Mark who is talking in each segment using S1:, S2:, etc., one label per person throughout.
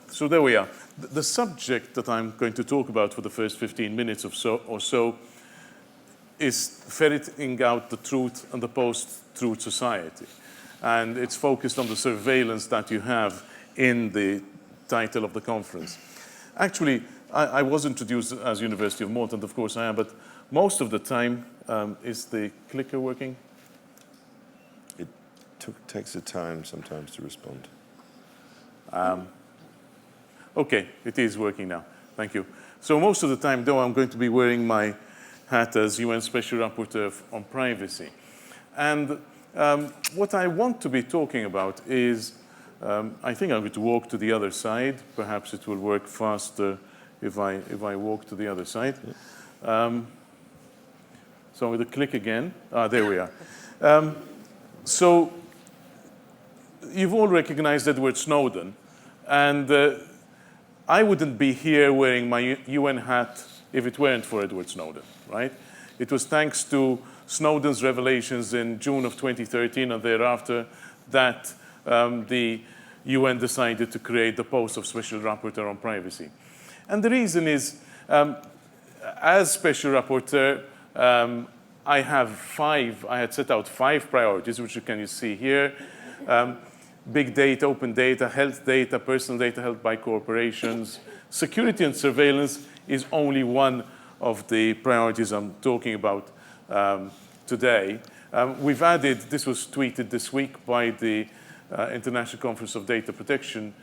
S1: So there we are. The subject that I'm going to talk about for the first 15 minutes or so is ferreting out the truth and the post-truth society. And it's focused on the surveillance that you have in the title of the conference. Actually, I was introduced as University of Malta, and of course I am, but most of the time, is the clicker working?
S2: It takes a time sometimes to respond.
S1: Okay, it is working now. Thank you. So most of the time, though, I'm going to be wearing my hat as UN Special Rapporteur on Privacy. And what I want to be talking about is, I think I'm going to walk to the other side. Perhaps it will work faster if I walk to the other side. So with a click again. There we are. So you've all recognized Edward Snowden. And I wouldn't be here wearing my UN hat if it weren't for Edward Snowden, right? It was thanks to Snowden's revelations in June of 2013 and thereafter that the UN decided to create the post of Special Rapporteur on Privacy. And the reason is, as Special Rapporteur, I had set out 5 priorities, which you can see here. Big data, open data, health data, personal data held by corporations. Security and surveillance is only one of the priorities I'm talking about today. We've added, this was tweeted this week by the International Conference of Data Protection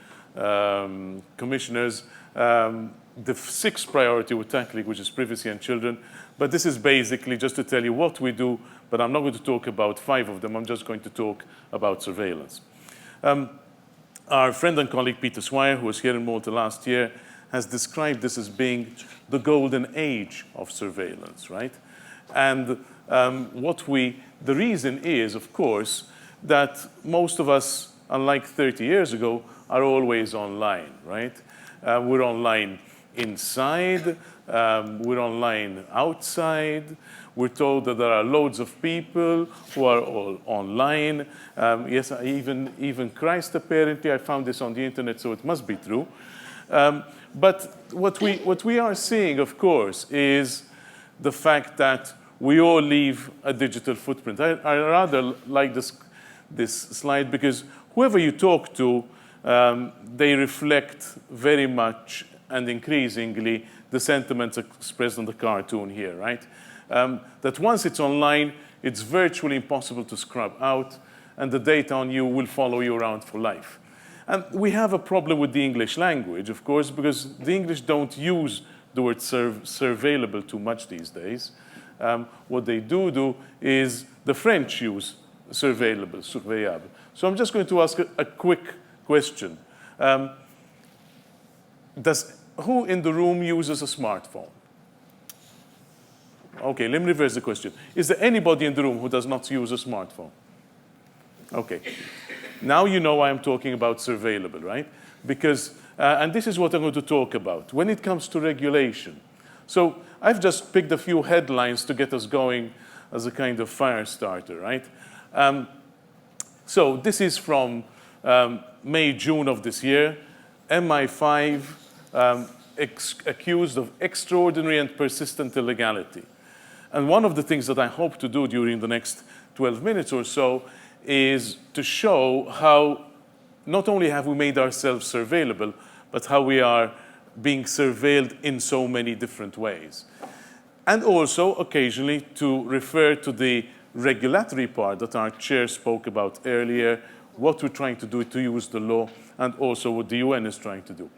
S1: Commissioners, the 6th priority we're tackling, which is privacy and children. But this is basically just to tell you what we do, but I'm not going to talk about 5 of them. I'm just going to talk about surveillance. Our friend and colleague Peter Swire, who was here in Malta last year, has described this as being the golden age of surveillance, right? And the reason is, of course, that most of us, unlike 30 years ago, are always online, right? We're online inside, we're online outside. We're told that there are loads of people who are all online. Yes, even Christ, apparently. I found this on the internet, so it must be true. But what we are seeing, of course, is the fact that we all leave a digital footprint. I rather like this slide because whoever you talk to, they reflect very much and increasingly the sentiments expressed on the cartoon here, right? That once it's online, it's virtually impossible to scrub out, and the data on you will follow you around for life. And we have a problem with the English language, of course, because the English don't use the word surveillable too much these days. What they do is the French use surveillable. So I'm just going to ask a quick question. Who in the room uses a smartphone? Okay, let me reverse the question. Is there anybody in the room who does not use a smartphone? Okay. Now you know why I'm talking about surveillable, right? Because, and this is what I'm going to talk about, when it comes to regulation. So I've just picked a few headlines to get us going as a kind of fire starter, right? So this is from May, June of this year. MI5 accused of extraordinary and persistent illegality. And one of the things that I hope to do during the next 12 minutes or so is to show how not only have we made ourselves surveillable, but how we are being surveilled in so many different ways. And also, occasionally, to refer to the regulatory part that our chair spoke about earlier, what we're trying to do to use the law, and also what the UN is trying to do.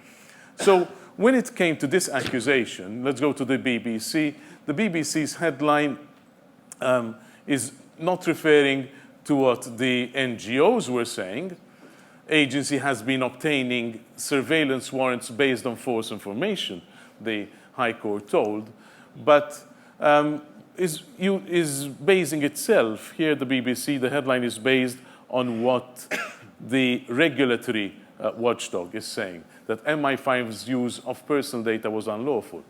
S1: So when it came to this accusation, let's go to the BBC. The BBC's headline is not referring to what the NGOs were saying. Agency has been obtaining surveillance warrants based on false information, the High Court told, but is basing itself, here the BBC, the headline is based on what the regulatory watchdog is saying, that MI5's use of personal data was unlawful.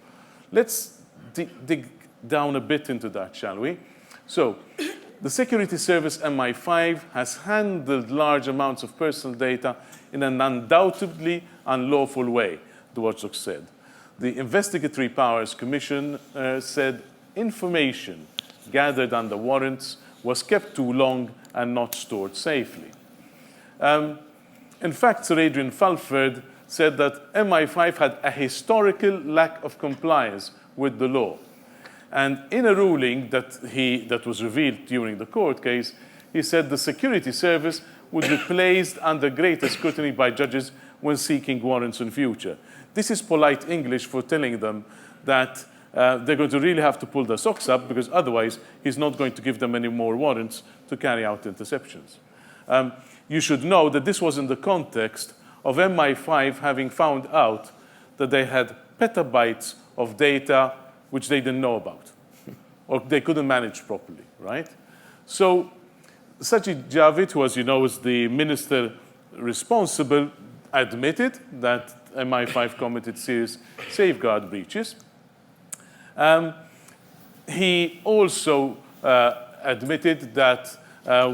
S1: Let's dig down a bit into that, shall we? So, the security service MI5 has handled large amounts of personal data in an undoubtedly unlawful way, the watchdog said. The Investigatory Powers Commission said information gathered under warrants was kept too long and not stored safely. In fact, Sir Adrian Fulford said that MI5 had a historical lack of compliance with the law. And in a ruling that was revealed during the court case, he said the security service would be placed under greater scrutiny by judges when seeking warrants in future. This is polite English for telling them that they're going to really have to pull their socks up, because otherwise he's not going to give them any more warrants to carry out interceptions. You should know that this was in the context of MI5 having found out that they had petabytes of data which they didn't know about, or they couldn't manage properly, right? So Sajid Javid, who, as you know, is the minister responsible, admitted that MI5 committed serious safeguard breaches. He also admitted that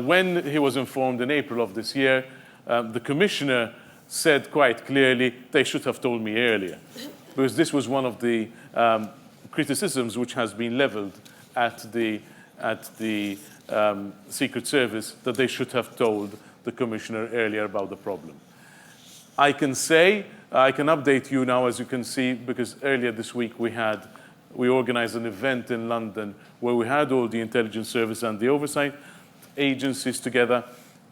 S1: when he was informed in April of this year, the commissioner said quite clearly, they should have told me earlier, because this was one of the criticisms which has been leveled at the Secret Service, that they should have told the commissioner earlier about the problem. I can update you now, as you can see, because earlier this week we organized an event in London where we had all the intelligence service and the oversight agencies together,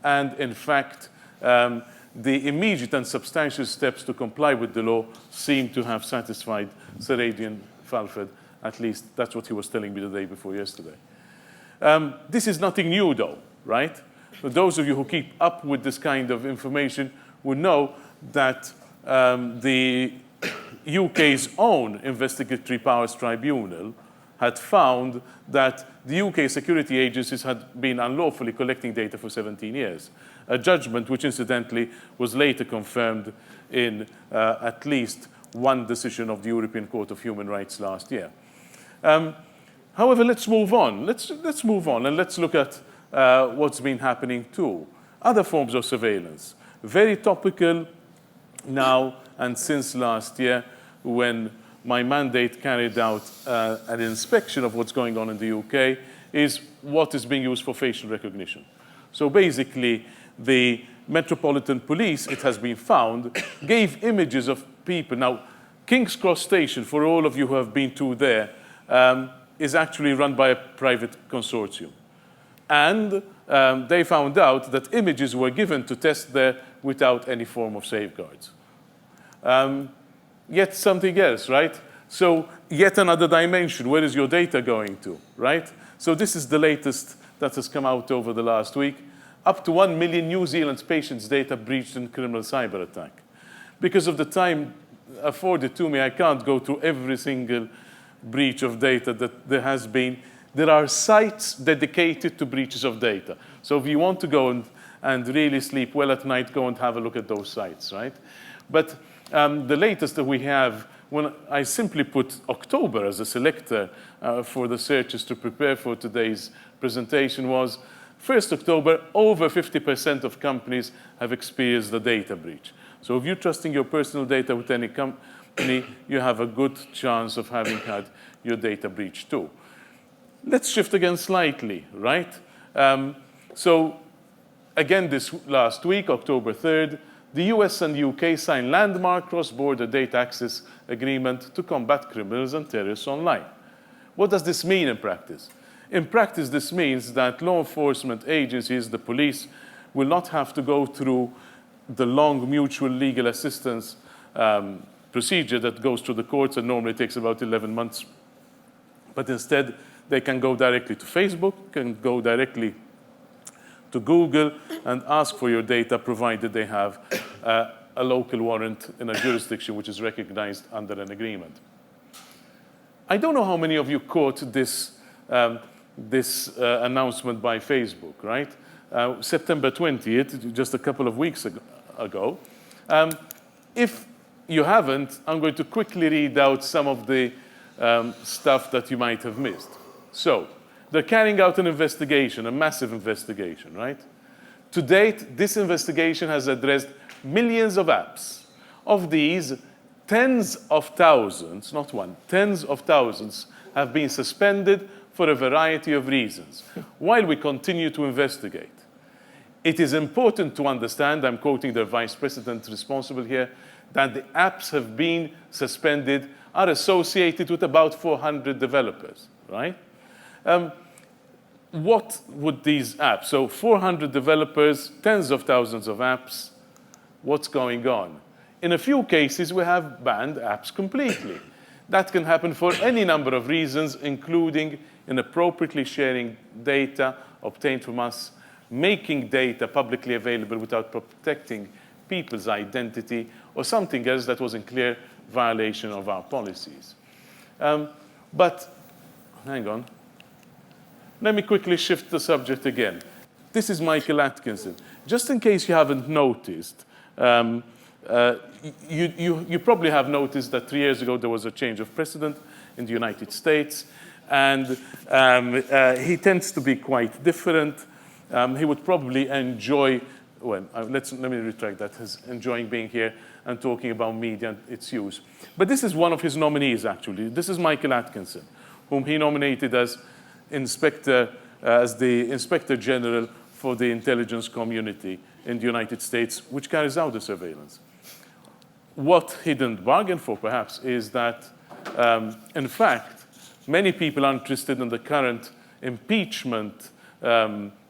S1: and in fact, the immediate and substantial steps to comply with the law seem to have satisfied Sir Adrian Fulford. At least that's what he was telling me the day before yesterday. This is nothing new, though, right? For those of you who keep up with this kind of information would know that the UK's own Investigatory Powers Tribunal had found that the UK security agencies had been unlawfully collecting data for 17 years, a judgment which incidentally was later confirmed in at least one decision of the European Court of Human Rights last year. However, let's move on. Let's move on and let's look at what's been happening too. Other forms of surveillance, very topical now and since last year, when my mandate carried out an inspection of what's going on in the UK, is what is being used for facial recognition. So basically, the Metropolitan Police, it has been found, gave images of people. Now, King's Cross Station, for all of you who have been to there, is actually run by a private consortium. And they found out that images were given to test there without any form of safeguards. Yet something else, right? So yet another dimension. Where is your data going to, right? So this is the latest that has come out over the last week. Up to 1 million New Zealand patients' data breached in criminal cyber attack. Because of the time afforded to me, I can't go through every single breach of data that there has been. There are sites dedicated to breaches of data. So if you want to go and really sleep well at night, go and have a look at those sites, right? But the latest that we have, when I simply put October as a selector for the searches to prepare for today's presentation, was 1st October, over 50% of companies have experienced a data breach. So if you're trusting your personal data with any company, you have a good chance of having had your data breach too. Let's shift again slightly, right? So again, this last week, October 3rd, the US and UK signed landmark cross-border data access agreement to combat criminals and terrorists online. What does this mean in practice? In practice, this means that law enforcement agencies, the police, will not have to go through the long mutual legal assistance procedure that goes through the courts and normally takes about 11 months. But instead, they can go directly to Facebook, can go directly to Google and ask for your data, provided they have a local warrant in a jurisdiction which is recognized under an agreement. I don't know how many of you caught this announcement by Facebook, right? September 20th, just a couple of weeks ago. If you haven't, I'm going to quickly read out some of the stuff that you might have missed. So, they're carrying out an investigation, a massive investigation, right? To date, this investigation has addressed millions of apps Of these, tens of thousands, not one, tens of thousands have been suspended for a variety of reasons, while we continue to investigate. It is important to understand, I'm quoting the vice president responsible here, that the apps have been suspended are associated with about 400 developers, right? What would these apps, so 400 developers, tens of thousands of apps, what's going on? In a few cases, we have banned apps completely. That can happen for any number of reasons, including inappropriately sharing data obtained from us, making data publicly available without protecting people's identity, or something else that was in clear violation of our policies. But, hang on. Let me quickly shift the subject again. This is Michael Atkinson. Just in case you haven't noticed, you probably have noticed that 3 years ago there was a change of president in the United States, and he tends to be quite different. He would probably enjoy, well, let me retract that, his enjoying being here and talking about media and its use. But this is one of his nominees, actually. This is Michael Atkinson, whom he nominated as the Inspector General for the intelligence community in the United States, which carries out the surveillance. What he didn't bargain for, perhaps, is that, in fact, many people are interested in the current impeachment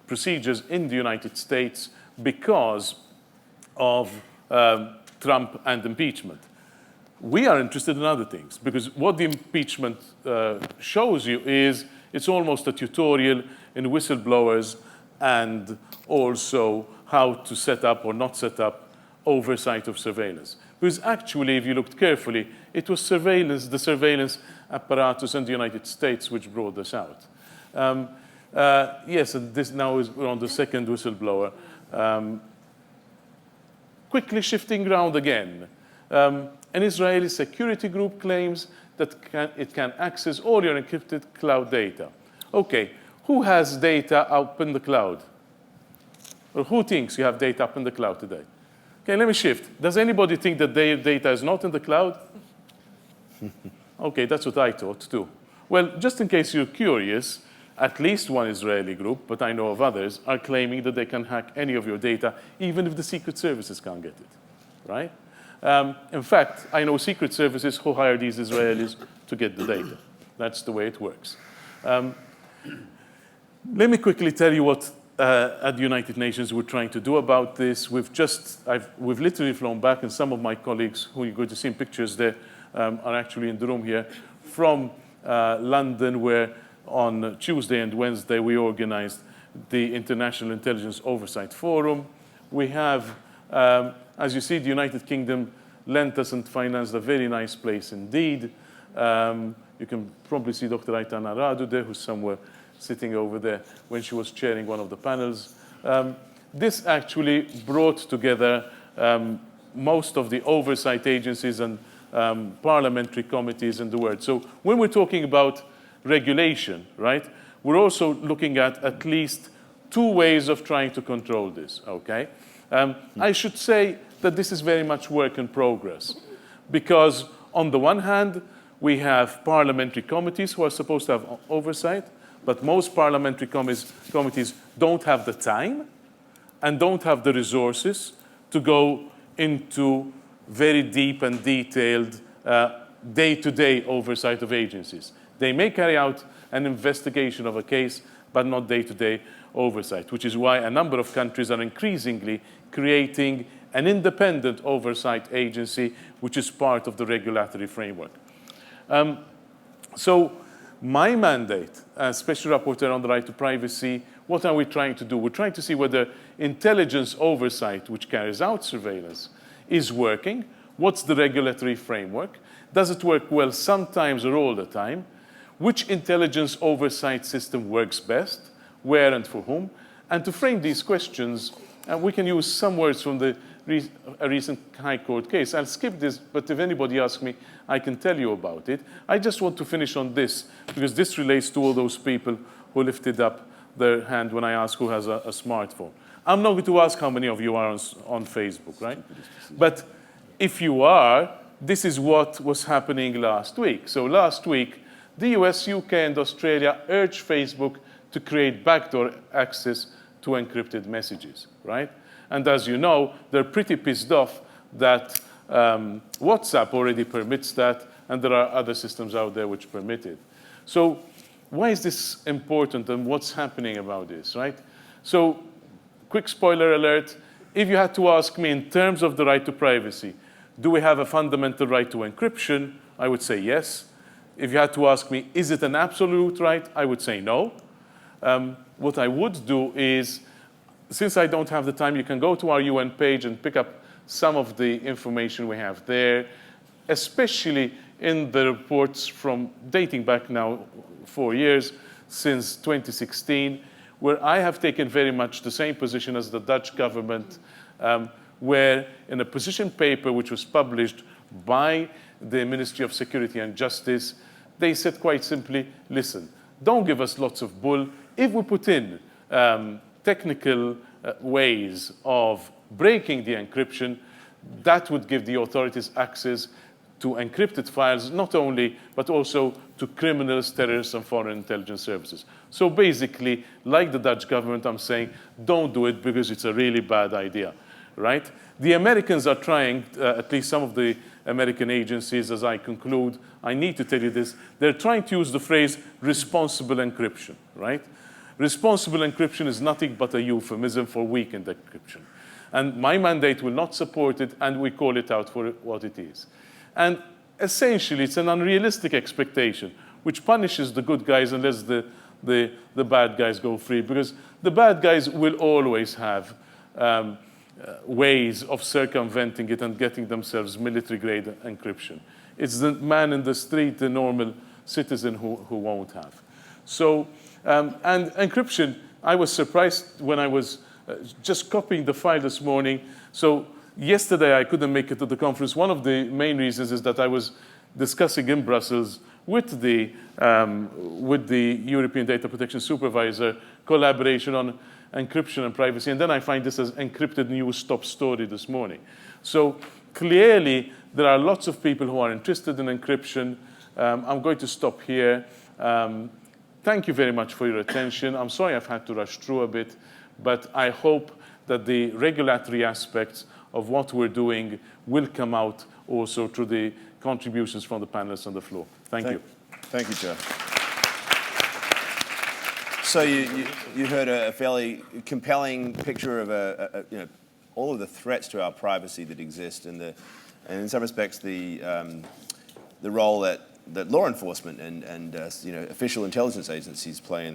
S1: procedures in the United States because of Trump and impeachment. We are interested in other things, because what the impeachment shows you is it's almost a tutorial in whistleblowers and also how to set up or not set up oversight of surveillance. Because actually, if you looked carefully, it was surveillance, the surveillance apparatus in the United States which brought this out. Yes, and this now is we're on the second whistleblower. Quickly shifting ground again. An Israeli security group claims that it can access all your encrypted cloud data. Okay, who has data up in the cloud? Or who thinks you have data up in the cloud today? Okay, let me shift. Does anybody think that their data is not in the cloud? Okay, that's what I thought too. Well, just in case you're curious, at least one Israeli group, but I know of others, are claiming that they can hack any of your data, even if the secret services can't get it, right? In fact, I know secret services who hire these Israelis to get the data. That's the way it works. Let me quickly tell you what at the United Nations we're trying to do about this. We've literally flown back, and some of my colleagues who you're going to see in pictures there are actually in the room here, from London, where on Tuesday and Wednesday we organized the International Intelligence Oversight Forum. We have, as you see, the United Kingdom lent us and financed a very nice place indeed. You can probably see Dr. Aitana Radu there, who's somewhere sitting over there when she was chairing one of the panels. This actually brought together most of the oversight agencies and parliamentary committees in the world. So when we're talking about regulation, right, we're also looking at least two ways of trying to control this, okay? I should say that this is very much work in progress, because on the one hand, we have parliamentary committees who are supposed to have oversight, but most parliamentary committees don't have the time and don't have the resources to go into very deep and detailed day-to-day oversight of agencies. They may carry out an investigation of a case, but not day-to-day oversight, which is why a number of countries are increasingly creating an independent oversight agency, which is part of the regulatory framework. So my mandate as Special Rapporteur on the right to privacy, what are we trying to do? We're trying to see whether intelligence oversight, which carries out surveillance, is working. What's the regulatory framework? Does it work well sometimes or all the time? Which intelligence oversight system works best? Where and for whom? And to frame these questions, we can use some words from a recent High Court case. I'll skip this, but if anybody asks me, I can tell you about it. I just want to finish on this, because this relates to all those people who lifted up their hand when I asked who has a smartphone. I'm not going to ask how many of you are on Facebook, right? But if you are, this is what was happening last week. So last week, the US, UK, and Australia urged Facebook to create backdoor access to encrypted messages, right? And as you know, they're pretty pissed off that WhatsApp already permits that, and there are other systems out there which permit it. So why is this important, and what's happening about this, right? So quick spoiler alert, if you had to ask me in terms of the right to privacy, do we have a fundamental right to encryption? I would say yes. If you had to ask me, is it an absolute right? I would say no. What I would do is, since I don't have the time, you can go to our UN page and pick up some of the information we have there, especially in the reports from dating back now 4 years, since 2016, where I have taken very much the same position as the Dutch government, where in a position paper which was published by the Ministry of Security and Justice, they said quite simply, listen, don't give us lots of bull. If we put in technical ways of breaking the encryption, that would give the authorities access to encrypted files, not only, but also to criminals, terrorists, and foreign intelligence services. So basically, like the Dutch government, I'm saying, don't do it because it's a really bad idea, right? The Americans are trying, at least some of the American agencies, as I conclude, I need to tell you this, they're trying to use the phrase responsible encryption, right? Responsible encryption is nothing but a euphemism for weakened encryption. And my mandate will not support it, and we call it out for what it is. And essentially, it's an unrealistic expectation, which punishes the good guys and lets the bad guys go free, because the bad guys will always have ways of circumventing it and getting themselves military-grade encryption. It's the man in the street, the normal citizen who won't have. So, and encryption, I was surprised when I was just copying the file this morning. So yesterday I couldn't make it to the conference. One of the main reasons is that I was discussing in Brussels with the European Data Protection Supervisor collaboration on encryption and privacy. And then I find this as encrypted news top story this morning. So clearly, there are lots of people who are interested in encryption. I'm going to stop here. Thank you very much for your attention. I'm sorry I've had to rush through a bit, but I hope that the regulatory aspects of what we're doing will come out also through the contributions from the panelists on the floor. Thank you.
S3: Thank you, Joe. So you heard a fairly compelling picture of all of the threats to our privacy that exist, and in some respects the role that law enforcement and official intelligence agencies play in this.